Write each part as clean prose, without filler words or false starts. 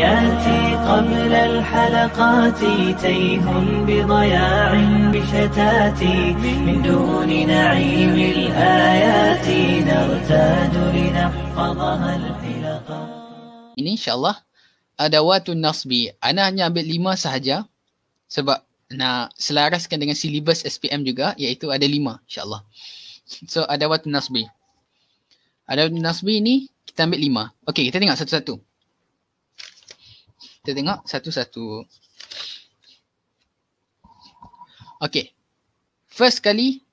يأتي قبل الحلقات تيه بضياع بشتات من دون نعيم الآيات نرتاد لنحفظها الحلقات. Ini insyaAllah adawatun nasbi. Ana hanya ambil 5 sahaja sebab nak selaraskan dengan silibus SPM juga, iaitu ada 5 insyaAllah. So adawatun nasbi. Adawatun nasbi ni kita ambil 5. Okey, kita tengok satu-satu. Kita tengok satu-satu. Okey. First kali,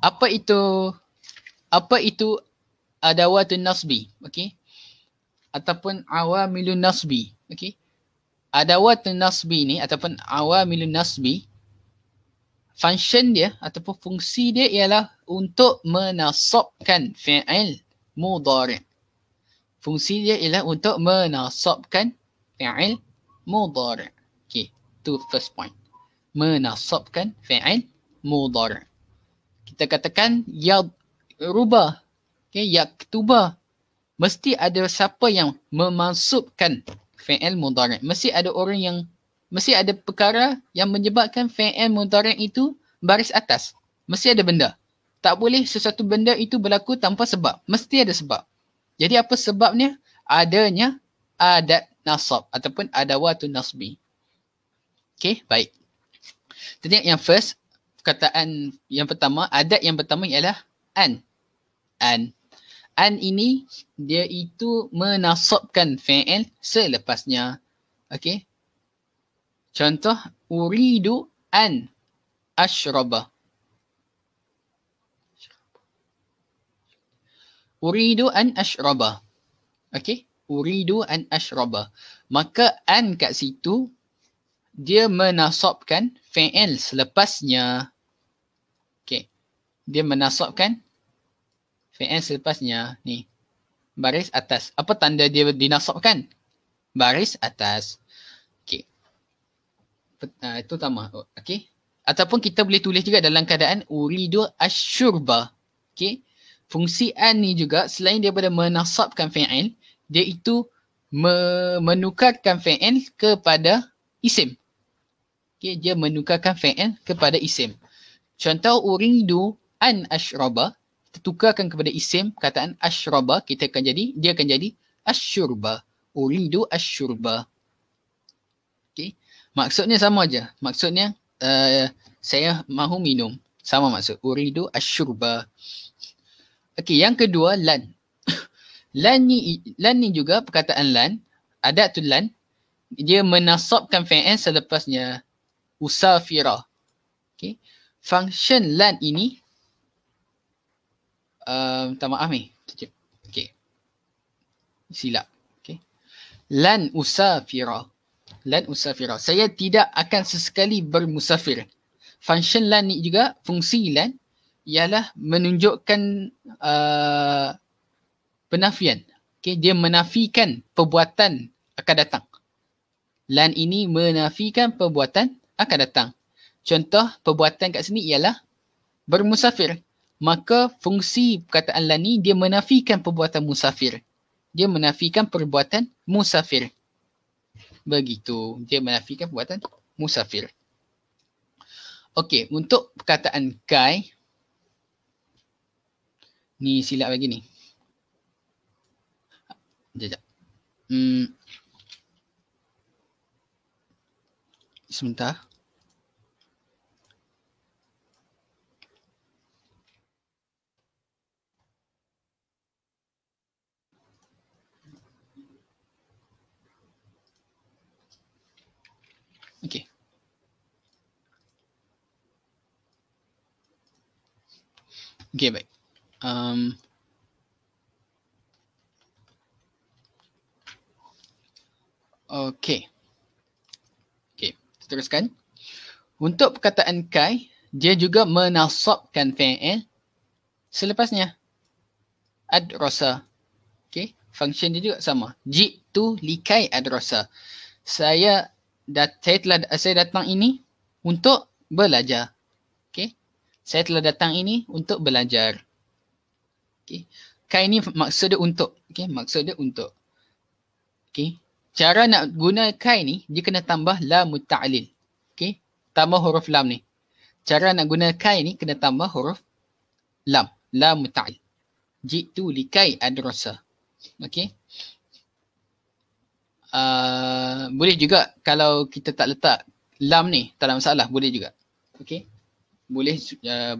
apa itu adawatun nasbi? Okey. Ataupun awamilun nasbi. Okey. Adawatun nasbi ni ataupun awamilun nasbi, function dia ataupun fungsi dia ialah untuk menasabkan fi'il mudhari'. Fungsi dia ialah untuk menasabkan fi'il mudhari'. Okey, tu first point. Menasabkan fi'il mudhari'. Kita katakan yadruba, okey, yaktuba. Mesti ada siapa yang memansubkan fi'il mudhari'. Mesti ada perkara yang menyebabkan fi'il mudhari' itu baris atas. Mesti ada benda. Tak boleh sesuatu benda itu berlaku tanpa sebab. Mesti ada sebab. Jadi apa sebabnya? Adanya adat nasab ataupun adawatun nasbi. Okey, baik. Jadi yang first, perkataan yang pertama, adat yang pertama ialah an. An. An ini dia itu menasabkan fi'il selepasnya. Okey. Contoh, uridu an ashraba. Uridu an ashraba. Okey. Uridu an ashraba. Maka an kat situ dia menasabkan fi'il selepasnya. Okey. Dia menasabkan fi'il selepasnya ni. Baris atas. Apa tanda dia dinasabkan? Baris atas. Okey. Itu pertama. Okey. Ataupun kita boleh tulis juga dalam keadaan uridu asyurba. Okey. Fungsi an ni juga selain daripada menasabkan fi'il, dia itu menukarkan fi'il kepada isim. Okey, dia menukarkan fi'il kepada isim. Contoh uridu an ashraba, kita tukarkan kepada isim kataan ashraba, dia akan jadi asyurba. Uridu asyurba. Okey. Maksudnya sama aja. Maksudnya saya mahu minum. Sama maksud. Uridu asyurba. Okey, yang kedua lan. Lan ni juga perkataan lan, adatul lan, dia menasabkan fi'il selepasnya usafira. Okey. Function lan ini minta maaf ni. Okey. Silap. Okey. Lan usafira. Lan usafira. Saya tidak akan sesekali bermusafir. Function lan ni juga, fungsi lan ialah menunjukkan penafian. Okay, dia menafikan perbuatan akan datang. Lan ini menafikan perbuatan akan datang. Contoh perbuatan kat sini ialah bermusafir. Maka fungsi perkataan lan ni dia menafikan perbuatan musafir. Dia menafikan perbuatan musafir. Begitu. Dia menafikan perbuatan musafir. Okey, untuk perkataan kai, ni silap lagi ni. Sekejap. Sebentar. Okey. Okey, baik. Okey. Okey, teruskan. Untuk perkataan kai, dia juga menasabkan fi'il selepasnya. Adrasa. Okey, function dia juga sama. Jitu likai adrasa. Saya datang ini untuk belajar. Okey. Saya telah datang ini untuk belajar. Okey. Kai ni maksud dia untuk. Okey, maksud dia untuk. Okey. cara nak guna kai ni, dia kena tambah lam ta'lil. Okay. Tambah huruf lam ni. Cara nak guna kai ni, kena tambah huruf lam. Lam ta'lil. Jitu likai adrusa. Okay. Boleh juga kalau kita tak letak lam ni, tak ada masalah. Boleh juga. Okay.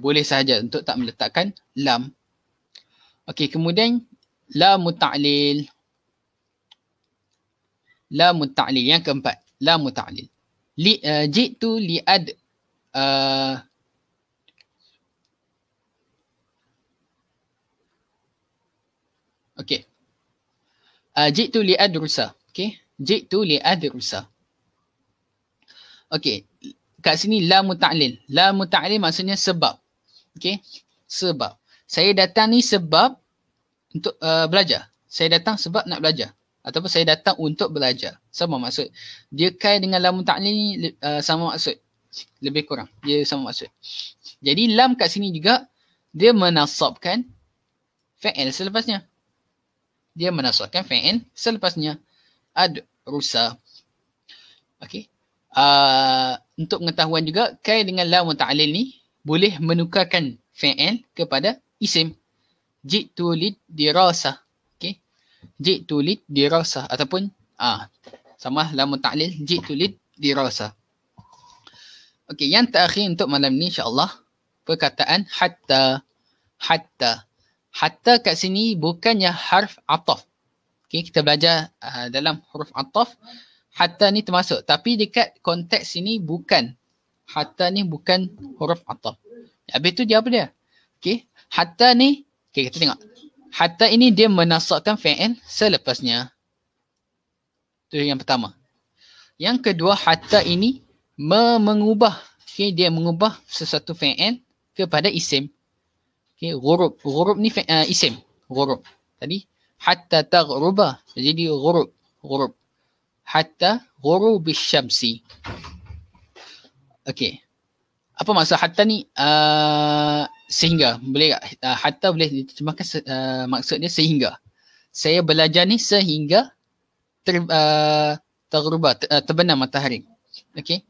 Boleh sahaja untuk tak meletakkan lam. Okay. Kemudian lam ta'lil. Lam ta'lil. Yang keempat. Lam ta'lil. Jitu li'ad. Okay. Jitu li'ad rusa. Okay. Jitu li'ad rusa. Okay. Kat sini lam ta'lil. Lam ta'lil maksudnya sebab. Okay. Sebab. Saya datang ni sebab untuk belajar. Saya datang sebab nak belajar. Ataupun saya datang untuk belajar. Sama maksud. Dia kai dengan lam ta'lil ni sama maksud. Lebih kurang. Dia sama maksud. Jadi lam kat sini juga dia menasabkan fa'il selepasnya. Dia menasabkan fa'il selepasnya. Ad-rusa. Okey. Untuk pengetahuan juga, kai dengan lam ta'lil ni boleh menukarkan fa'il kepada isim. Jitu lid dirasah. Okey. Jitu lid dirasah ataupun sama lam ta'lil jitu lid dirasah. Okey, yang terakhir untuk malam ni insya-Allah perkataan hatta. Hatta. Hatta kat sini bukannya harf ataf. Okay, kita belajar dalam huruf ataf. Hatta ni termasuk. Tapi dekat konteks sini bukan. Hatta ni bukan huruf ataf. Habis tu dia apa dia? Okay, hatta ni. Okay, kita tengok. Hatta ini dia menasabkan fa'il selepasnya. Itu yang pertama. Yang kedua, hatta ini mengubah. Okay, dia mengubah sesuatu fa'il kepada isim. Okay, ghurub. Ghurub ni isim. Ghurub. Tadi hatta taghruba. Jadi ghurub. Ghurub. Hatta ghurubis syamsi. Okay. Apa maksud hatta ni? Sehingga. Boleh tak? Hatta boleh diterjemahkan maksud dia sehingga. Saya belajar ni sehingga taghruba. Terbenam matahari. Okay.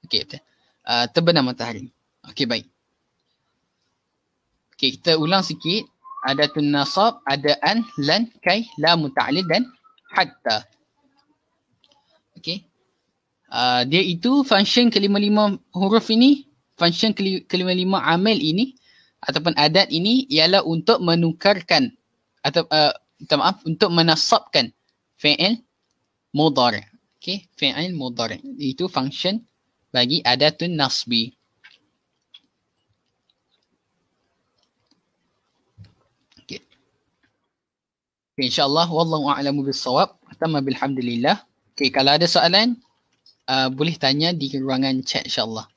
Okay. Terbenam matahari. Okay, baik. Okay, kita ulang sikit. Ada tun nasab, ada an, lan, kai, lam ta'lil dan hatta. Okay. Dia itu function kelima-lima huruf ini, function kelima-lima amil ini ataupun adat ini ialah untuk menukarkan atau untuk menasabkan fi'il mudhari'. Okay, fi'il mudhari'. Itu function bagi adatun nasbi. Okay, InsyaAllah wallahu a'lamu bis-shawab. Tamma bilhamdulillah. Okay, kalau ada soalan boleh tanya di ruangan chat insyaAllah.